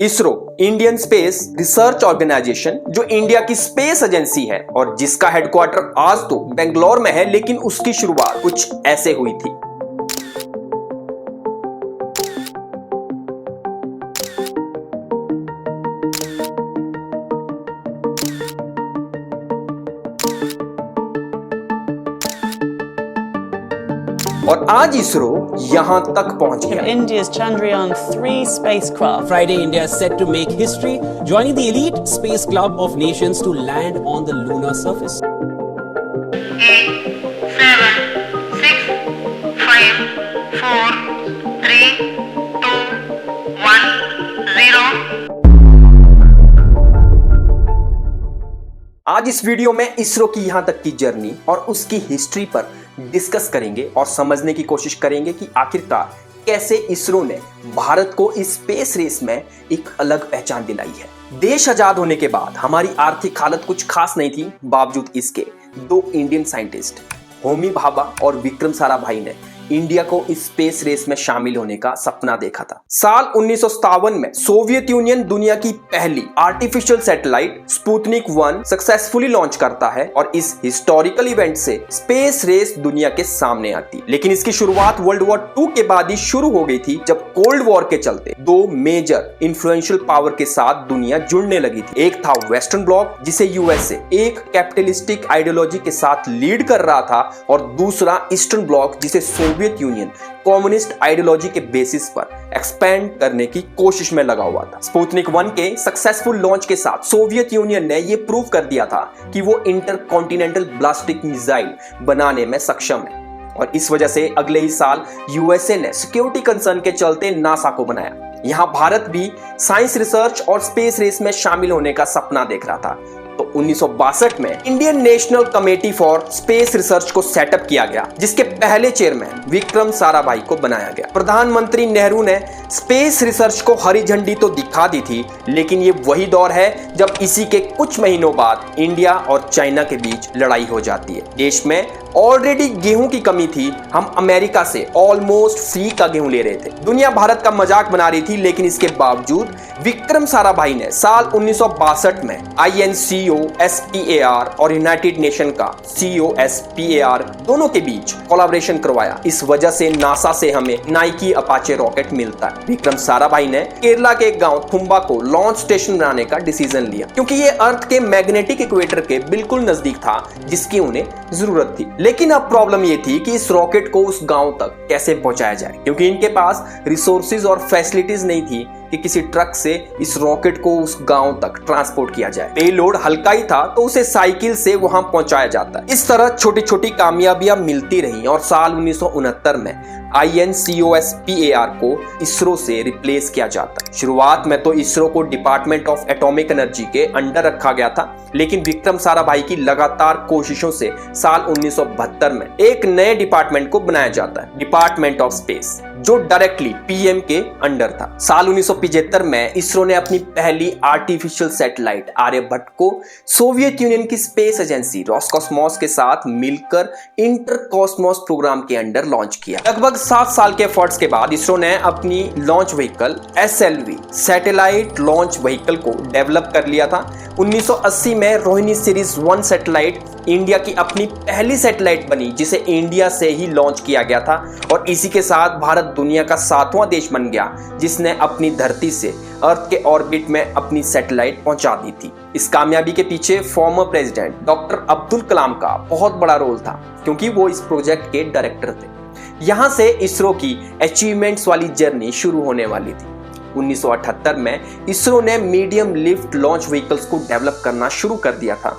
ISRO Indian space research organisation जो India की space agency है और जिसका हेडक्वार्टर आज तो बेंगलोर में है, लेकिन उसकी शुरुआत कुछ ऐसे हुई थी। और आज इसरो यहां तक पहुंच गया। India's Chandrayaan-3 spacecraft. Friday, India is set to make history, joining the elite space club of nations to land on the lunar surface. 8, 7, 6, 5, 4, 3, 2, 1, 0. आज इस वीडियो में इसरो की यहां तक की जर्नी और उसकी हिस्ट्री पर डिस्कस करेंगे और समझने की कोशिश करेंगे कि आखिरकार कैसे इसरो ने भारत को इस स्पेस रेस में एक अलग पहचान दिलाई है। देश आजाद होने के बाद हमारी आर्थिक हालत कुछ खास नहीं थी, बावजूद इसके दो इंडियन साइंटिस्ट होमी भाभा और विक्रम साराभाई ने इंडिया को इस स्पेस रेस में शामिल होने का सपना देखा था। साल 1957 में सोवियत यूनियन दुनिया की पहली artificial satellite Sputnik 1 successfully launch करता है और इस हिस्टोरिकल इवेंट से स्पेस रेस दुनिया के सामने आती। लेकिन इसकी शुरुआत वर्ल्ड वॉर 2 के बाद ही शुरू हो गई थी, जब कोल्ड वॉर के चलते दो मेजर इन्फ्लुएंशियल पावर के साथ दुनिया जुड़ने लगी थी। एक था वेस्टर्न ब्लॉक, जिसे यूएसए एक कैपिटलिस्टिक आइडियोलॉजी के साथ लीड कर रहा था, और दूसरा ईस्टर्न ब्लॉक जिसे सोवियत यूनियन कम्युनिस्ट आइडियोलॉजी के बेसिस पर एक्सपेंड करने की कोशिश में लगा हुआ था। स्पुतनिक 1 के सक्सेसफुल लॉन्च के साथ सोवियत यूनियन ने यह प्रूव कर दिया था कि वो इंटरकॉन्टिनेंटल ब्लास्टिक मिसाइल बनाने में सक्षम है, और इस वजह से अगले ही साल यूएसए ने सिक्योरिटी कंसर्न के चलते नासा को बनाया। यहाँ भारत भी साइंस रिसर्च और स्पेस रेस में शामिल होने का सपना देख रहा था। तो 1962 में Indian national committee for space research को सेटअप किया गया, जिसके पहले चेयरमैन विक्रम साराभाई को बनाया गया। प्रधानमंत्री नेहरू ने स्पेस रिसर्च को हरी झंडी तो दिखा दी थी, लेकिन ये वही दौर है जब इसी के कुछ महीनों बाद इंडिया और चाइना के बीच लड़ाई हो जाती है। देश में ऑलरेडी गेहूं की कमी थी, हम अमेरिका से ऑलमोस्ट फ्री का गेहूं ले रहे थे। दुनिया भारत का मजाक बना रही थी, लेकिन इसके बावजूद विक्रम साराभाई ने साल 1962 में INCOSPAR और यूनाइटेड नेशन का COSPAR दोनों के बीच कोलैबोरेशन करवाया। इस वजह से नासा से हमें नाइकी अपाचे रॉकेट मिलता है। विक्रम साराभाई ने केरला के एक गांव थुम्बा को लॉन्च स्टेशन बनाने का डिसीजन लिया, क्योंकि ये अर्थ के मैग्नेटिक इक्वेटर के बिल्कुल नजदीक था, जिसकी उन्हें जरूरत थी। लेकिन अब प्रॉब्लम ये थी कि इस रॉकेट को उस गांव तक कैसे पहुंचाया जाए, क्योंकि इनके पास रिसोर्सेज और फैसिलिटीज नहीं थी कि किसी ट्रक से इस रॉकेट को उस गांव तक ट्रांसपोर्ट किया जाए। पेलोड हल्का ही था, तो उसे साइकिल से वहां पहुंचाया जाता है। इस तरह छोटी छोटी कामयाबियां मिलती रही, और साल 1969 में INCOSPAR को इसरो से रिप्लेस किया जाता है। शुरुआत में तो इसरो को डिपार्टमेंट ऑफ एटॉमिक एनर्जी के अंडर रखा गया था, लेकिन विक्रम साराभाई की लगातार कोशिशों से साल 1972 में एक नए डिपार्टमेंट को बनाया जाता है, डिपार्टमेंट ऑफ स्पेस, जो डायरेक्टली PM के अंडर था। साल 1975 में इसरो ने अपनी पहली आर्टिफिशियल सैटेलाइट आर्यभट्ट को सोवियत यूनियन की स्पेस एजेंसी रोसकॉस्मोस के साथ मिलकर इंटरकॉस्मोस प्रोग्राम के अंडर लॉन्च किया। लगभग 7 साल के एफर्ट्स के बाद इसरो ने अपनी launch vehicle SLV satellite launch vehicle को डेवलप कर लिया था। 1980 में रोहिणी सीरीज 1 सैटेलाइट इंडिया की अपनी पहली सैटेलाइट बनी, जिसे इंडिया से ही लॉन्च किया गया था, और इसी के साथ भारत दुनिया का 7वां देश बन गया जिसने अपनी धरती से अर्थ के ऑर्बिट में अपनी सैटेलाइट पहुंचा दी थी। इस कामयाबी के पीछे former president doctor Abdul Kalam का बहुत बड़ा रोल था, क्योंकि वो इस प्रोजेक्ट के डायरेक्टर थे। यहां से इसरो की अचीवमेंट्स वाली जर्नी शुरू होने वाली थी। 1978 में इसरो ने मीडियम लिफ्ट लॉन्च व्हीकल्स को डेवलप करना शुरू कर दिया था,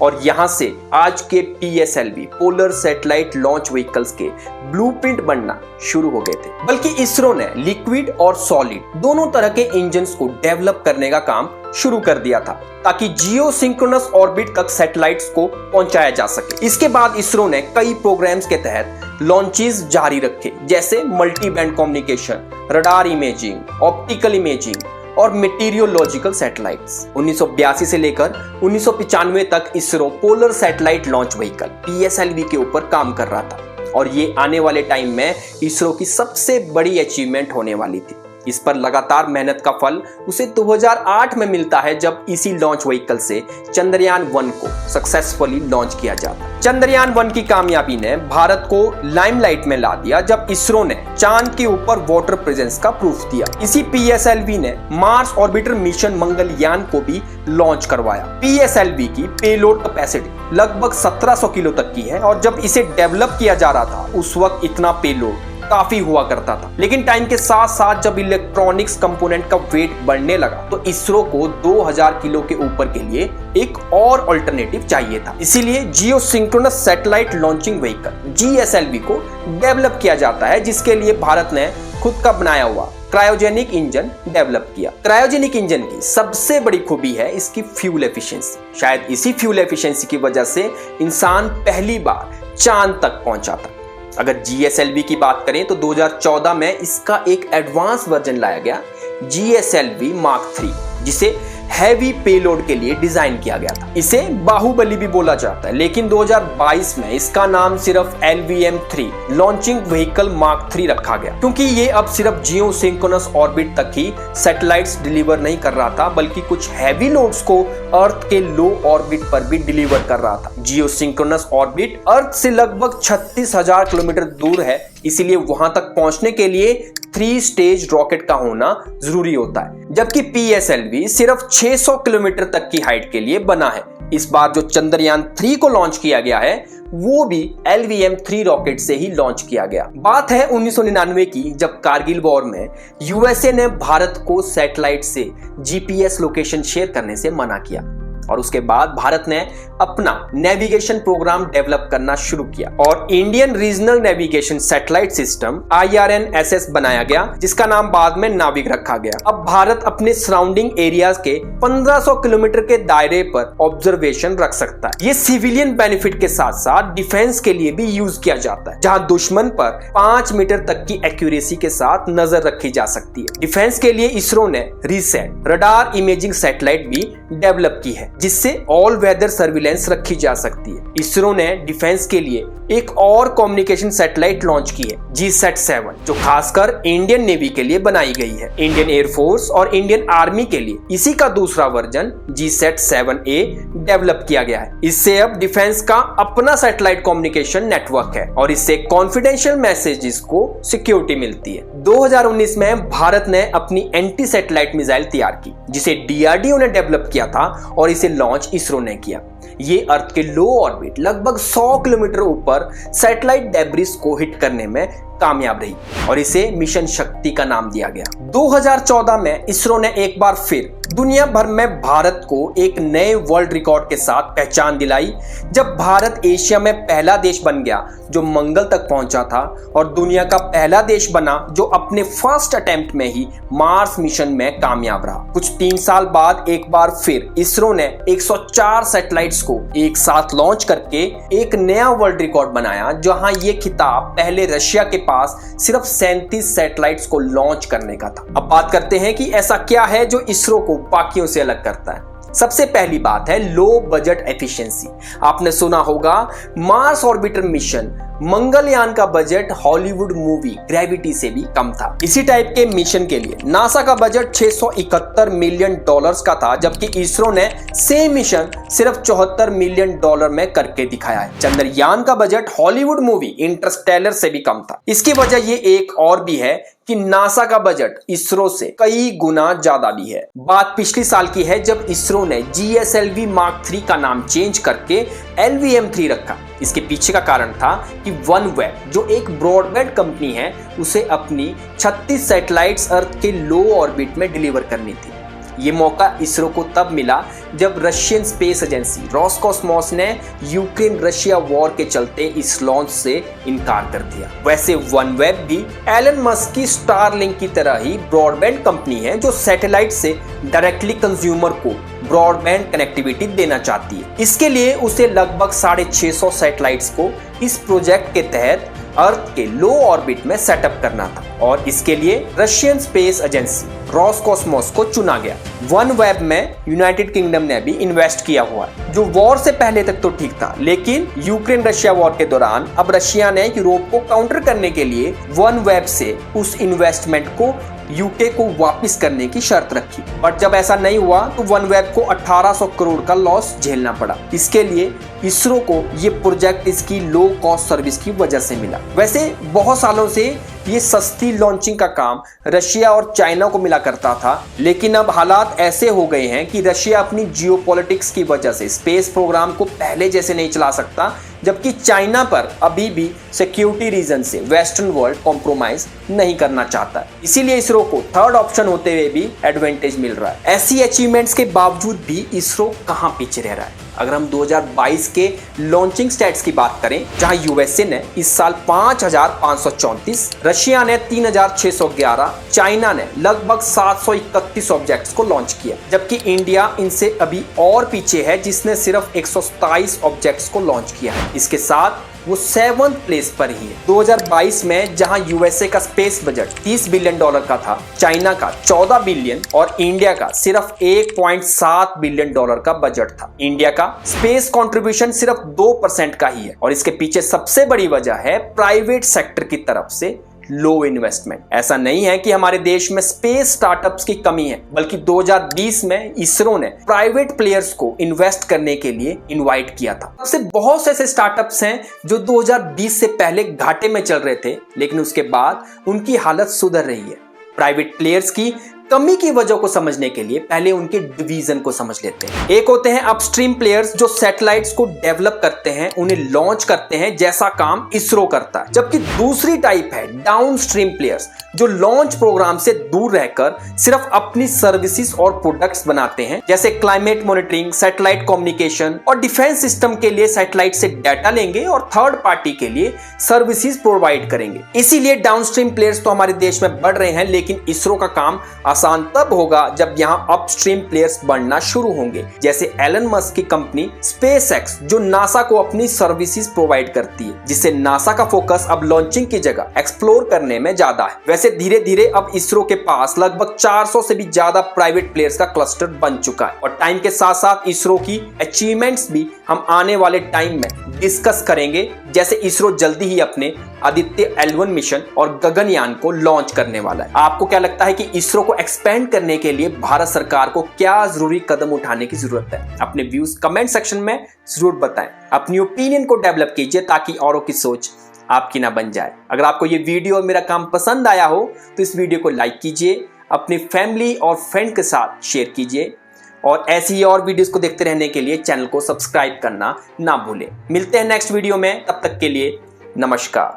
और यहां से आज के PSLV polar satellite launch vehicles के ब्लूप्रिंट बनना शुरू हो गए थे। बल्कि इसरो ने लिक्विड और सॉलिड दोनों तरह के इंजन्स को डेवलप करने का काम शुरू कर दिया था, ताकि जियो सिंक्रोनस ऑर्बिट तक सैटेलाइट्स को पहुंचाया जा सके। इसके बाद इसरो ने कई प्रोग्राम्स के तहत लॉन्चेस जारी रखे, जैसे multi band communication, radar imaging, optical imaging और मेटीरियोलॉजिकल सैटेलाइट्स। 1982 से लेकर 1995 तक ISRO polar satellite launch vehicle PSLV के ऊपर काम कर रहा था, और ये आने वाले टाइम में इसरो की सबसे बड़ी अचीवमेंट होने वाली थी। इस पर लगातार मेहनत का फल उसे 2008 में मिलता है, जब इसी लॉन्च व्हीकल से चंद्रयान 1 को सक्सेसफुली लॉन्च किया जाता। चंद्रयान 1 की कामयाबी ने भारत को लाइमलाइट में ला दिया, जब इसरो ने चांद के ऊपर वाटर प्रेजेंस का प्रूफ दिया। इसी PSLV ने मार्स ऑर्बिटर मिशन मंगलयान को भी लॉन्च करवाया। PSLV की पेलोड कैपेसिटी लगभग 1700 किलो तक की है, और जब इसे डेवलप किया जा रहा था उस वक्त इतना पेलोड काफी हुआ करता था। लेकिन टाइम के साथ साथ जब इलेक्ट्रॉनिक्स कंपोनेंट का वेट बढ़ने लगा तो इसरो को 2000 किलो के ऊपर के लिए एक और अल्टरनेटिव चाहिए था। इसीलिए geosynchronous satellite launching vehicle GSLV को डेवलप किया जाता है, जिसके लिए भारत ने खुद का बनाया हुआ क्रायोजेनिक इंजन डेवलप किया। क्रायोजेनिक इंजन की सबसे बड़ी खूबी है इसकी फ्यूल एफिशिएंसी। शायद इसी फ्यूल एफिशिएंसी की वजह से इंसान पहली बार चांद तक पहुंचा था। अगर GSLV की बात करें तो 2014 में इसका एक एडवांस वर्जन लाया गया, GSLV Mark III, जिसे हैवी पेलोड के लिए डिजाइन किया गया था। इसे बाहुबली भी बोला जाता है, लेकिन 2022 में इसका नाम सिर्फ LVM-3 launching vehicle Mark III रखा गया, क्योंकि ये अब सिर्फ जियो सिंक्रोनस ऑर्बिट तक ही सैटेलाइट्स डिलीवर नहीं कर रहा था, बल्कि कुछ हैवी लोड्स को अर्थ के लो ऑर्बिट पर भी डिलीवर कर रहा था। जियो सिंक्रोनस ऑर्बिट अर्थ से लगभग 36,000 किलोमीटर दूर है, इसीलिए वहां तक पहुंचने के लिए 3 स्टेज रॉकेट का होना जरूरी होता है, जबकि PSLV सिर्फ 600 किलोमीटर तक की हाइट के लिए बना है। इस बार जो चंद्रयान 3 को लॉन्च किया गया है वो भी LVM-3 रॉकेट से ही लॉन्च किया गया। बात है 1999 की, जब कारगिल वॉर में USA ने भारत को सैटेलाइट से GPS लोकेशन शेयर करने से मना किया, और उसके बाद भारत ने अपना नेविगेशन प्रोग्राम डेवलप करना शुरू किया और Indian regional navigation satellite system IRNSS बनाया गया, जिसका नाम बाद में नाविक रखा गया। अब भारत अपने सराउंडिंग एरियाज के 1500 किलोमीटर के दायरे पर ऑब्जर्वेशन रख सकता है। ये सिविलियन बेनिफिट के साथ साथ डिफेंस के लिए भी यूज किया जाता है, जहां दुश्मन पर 5 मीटर तक की एक्यूरेसी के साथ नजर रखी जा सकती है। डिफेंस के लिए इसरो ने रिसेट रडार इमेजिंग सैटेलाइट भी डेवलप की है, जिससे ऑल वेदर सर्विलेंस रखी जा सकती है। इसरो ने डिफेंस के लिए एक और कम्युनिकेशन सैटेलाइट लॉन्च की है, GSAT-7, जो खासकर इंडियन नेवी के लिए बनाई गई है। इंडियन एयरफोर्स और इंडियन आर्मी के लिए इसी का दूसरा वर्जन GSAT-7A डेवलप किया गया है। इससे अब डिफेंस का अपना सैटेलाइट कम्युनिकेशन नेटवर्क है और इससे कॉन्फिडेंशियल मैसेजेस को सिक्योरिटी मिलती है। 2019 में भारत ने अपनी एंटी सैटेलाइट मिसाइल तैयार की, जिसे DRDO ने डेवलप किया था और इसे लॉन्च इसरो ने किया। ये अर्थ के लो ऑर्बिट लगभग 100 किलोमीटर ऊपर सैटेलाइट डेब्रिस को हिट करने में कामयाब रही और इसे मिशन शक्ति का नाम दिया गया। 2014 में इसरो ने एक बार फिर दुनिया भर में भारत को एक नए वर्ल्ड रिकॉर्ड के साथ पहचान दिलाई, जब भारत एशिया में पहला देश बन गया जो मंगल तक पहुंचा था और दुनिया का पहला देश बना जो अपने फर्स्ट अटेम्प्ट में ही मार्स मिशन में कामयाब रहा। कुछ 3 साल बाद एक बार फिर इसरो ने 104 सैटेलाइट्स को एक साथ लॉन्च करके एक नया वर्ल्ड रिकॉर्ड बनाया, जहां ये खिताब पहले रशिया के पास सिर्फ 37 सैटेलाइट्स को लॉन्च करने का था। अब बात करते हैं कि ऐसा क्या है जो इसरो को बाकियों से अलग करता है। सबसे पहली बात है लो बजट एफिशिएंसी। आपने सुना होगा मार्स ऑर्बिटर मिशन मंगलयान का बजट हॉलीवुड मूवी ग्रेविटी से भी कम था। इसी टाइप के मिशन के लिए नासा का बजट $671 मिलियन का था, जबकि इसरो ने सेम मिशन सिर्फ $74 मिलियन में करके दिखाया है। चंद्रयान का बजट हॉलीवुड मूवी इंटरस्टेलर से भी कम था। इसकी वजह ये एक और भी है कि नासा का बजट इसरो से कई गुना ज्यादा भी है। बात पिछले साल की है, जब इसरो ने GSLV Mark III का नाम चेंज करके LVM-3 रखा। इसके पीछे का कारण था कि OneWeb, जो एक ब्रॉडबैंड कंपनी है, उसे अपनी 36 सैटेलाइट्स अर्थ के लो ऑर्बिट में डिलीवर करनी थी। ये मौका इसरो को तब मिला जब रशियन स्पेस एजेंसी रोसकॉस्मोस ने यूक्रेन रशिया वॉर के चलते इस लॉन्च से इनकार कर दिया। वैसे OneWeb भी एलन मस्क की स्टारलिंक की तरह ही ब्रॉडबैंड कंपनी है, जो सैटेलाइट से डायरेक्टली कंज्यूमर को ब्रॉडबैंड कनेक्टिविटी देना चाहती है। इसके लिए उसे लगभग 650 सैटेलाइट्स को इस प्रोजेक्ट के तहत अर्थ के लो ऑर्बिट में सेटअप करना था और इसके लिए रशियन स्पेस एजेंसी रोसकॉस्मोस को चुना गया। OneWeb में यूनाइटेड किंगडम ने भी इन्वेस्ट किया हुआ है, जो वॉर से पहले तक तो ठीक था, लेकिन यूक्रेन रशिया वॉर के दौरान अब रशिया ने यूरोप को काउंटर करने के लिए OneWeb से उस इन्वेस्टमेंट को यूके को वापस करने की शर्त रखी, बट जब ऐसा नहीं हुआ तो वनवेब को 1800 करोड़ का लॉस झेलना पड़ा। इसके लिए इसरो को ये प्रोजेक्ट इसकी लो कॉस्ट सर्विस की वजह से मिला। वैसे बहुत सालों से ये सस्ती लॉन्चिंग का काम रशिया और चाइना को मिला करता था, लेकिन अब हालात ऐसे हो गए हैं कि रशिया अपनी जियोपॉलिटिक्स की वजह से स्पेस प्रोग्राम को पहले जैसे नहीं चला सकता, जबकि चाइना पर अभी भी सिक्योरिटी रीजन से वेस्टर्न वर्ल्ड कॉम्प्रोमाइज नहीं करना चाहता। इसीलिए इसरो को थर्ड ऑप्शन होते हुए भी एडवांटेज मिल रहा है। ऐसी अचीवमेंट्स के बावजूद भी इसरो कहां पीछे रह रहा है? अगर हम 2022 के लॉन्चिंग स्टैट्स की बात करें, जहां यूएसए ने इस साल 5534, रशिया ने 3611, चाइना ने लगभग 731 ऑब्जेक्ट्स को लॉन्च किया, जबकि इंडिया इनसे अभी और पीछे है, जिसने सिर्फ 127 ऑब्जेक्ट्स को लॉन्च किया है। इसके साथ वो 7th प्लेस पर ही है। 2022 में जहां यूएसए का स्पेस बजट $30 बिलियन का था, चाइना का 14 बिलियन और इंडिया का सिर्फ $1.7 बिलियन का बजट था। इंडिया का स्पेस कंट्रीब्यूशन सिर्फ 2% का ही है, और इसके पीछे सबसे बड़ी वजह है प्राइवेट सेक्टर की तरफ से लो इन्वेस्टमेंट। ऐसा नहीं है कि हमारे देश में स्पेस स्टार्टअप्स की कमी है, बल्कि 2020 में इसरो ने प्राइवेट प्लेयर्स को इन्वेस्ट करने के लिए इनवाइट किया था। सबसे बहुत से ऐसे स्टार्टअप्स हैं जो 2020 से पहले घाटे में चल रहे थे, लेकिन उसके बाद उनकी हालत सुधर रही है। प्राइवेट प्लेयर्स की कमी की वजह को समझने के लिए पहले उनके डिवीजन को समझ लेते हैं। एक होते हैं अपस्ट्रीम प्लेयर्स जो सैटेलाइट्स को डेवलप करते हैं, उन्हें लॉन्च करते हैं, जैसा काम इसरो करता है। जबकि दूसरी टाइप है डाउनस्ट्रीम प्लेयर्स जो लॉन्च प्रोग्राम से दूर रहकर सिर्फ अपनी सर्विसेज और प्रोडक्ट्स बनाते हैं, जैसे क्लाइमेट मॉनिटरिंग, सैटेलाइट कम्युनिकेशन और डिफेंस सिस्टम के लिए सैटेलाइट से डाटा लेंगे और थर्ड पार्टी के लिए सर्विसेज प्रोवाइड करेंगे। इसीलिए डाउनस्ट्रीम प्लेयर्स तो हमारे देश में बढ़ रहे हैं, लेकिन इसरो का काम आसान तब होगा जब यहां अपस्ट्रीम प्लेयर्स बढ़ना शुरू होंगे, जैसे एलन मस्क की कंपनी स्पेसएक्स जो नासा को अपनी सर्विसेज प्रोवाइड करती है, जिससे नासा का फोकस अब लॉन्चिंग की जगह एक्सप्लोर करने में ज्यादा है। वैसे धीरे धीरे अब इसरो के पास लगभग 400 से भी ज्यादा प्राइवेट प्लेयर्स का क्लस्टर बन चुका है, और टाइम के साथ साथ इसरो की अचीवमेंट्स भी हम आने वाले टाइम में डिस्कस करेंगे। जैसे इसरो जल्दी ही अपने आदित्य L1 मिशन और गगनयान को लॉन्च करने वाला है। आपको क्या लगता है कि इसरो को एक्सपेंड करने के लिए भारत सरकार को क्या जरूरी कदम उठाने की जरूरत है? अपने व्यूज कमेंट सेक्शन में जरूर बताएं। अपनी ओपिनियन को डेवलप कीजिए ताकि औरों की सोच आपकी ना बन जाए। अगर आपको ये वीडियो और मेरा काम पसंद आया हो तो इस वीडियो को लाइक कीजिए, अपनी फैमिली और फ्रेंड के साथ शेयर कीजिए, और ऐसी ही और वीडियोस को देखते रहने के लिए चैनल को सब्सक्राइब करना ना भूलें। मिलते हैं नेक्स्ट वीडियो में, तब तक के लिए नमस्कार।